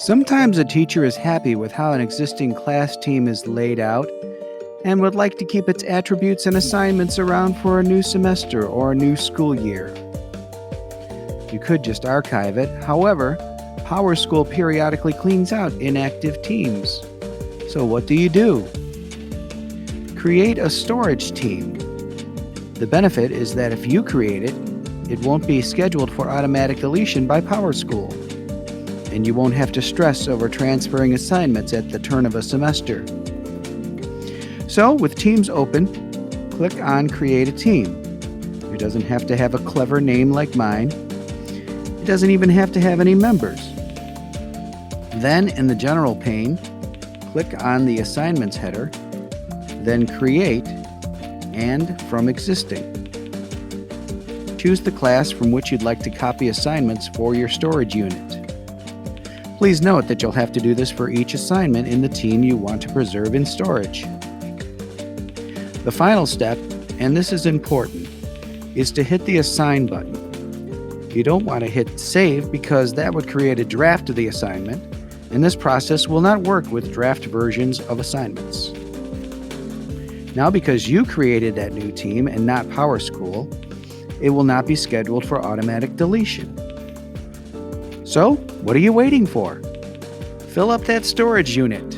Sometimes a teacher is happy with how an existing class team is laid out and would like to keep its attributes and assignments around for a new semester or a new school year. You could just archive it. However, PowerSchool periodically cleans out inactive teams. So what do? Create a storage team. The benefit is that if you create it, it won't be scheduled for automatic deletion by PowerSchool, and you won't have to stress over transferring assignments at the turn of a semester. So, with Teams open, click on Create a Team. It doesn't have to have a clever name like mine. It doesn't even have to have any members. Then, in the General pane, click on the Assignments header, then Create, and from Existing. Choose the class from which you'd like to copy assignments for your storage unit. Please note that you'll have to do this for each assignment in the team you want to preserve in storage. The final step, and this is important, is to hit the Assign button. You don't want to hit Save because that would create a draft of the assignment, and this process will not work with draft versions of assignments. Now, because you created that new team and not PowerSchool, it will not be scheduled for automatic deletion. So, what are you waiting for? Fill up that storage unit.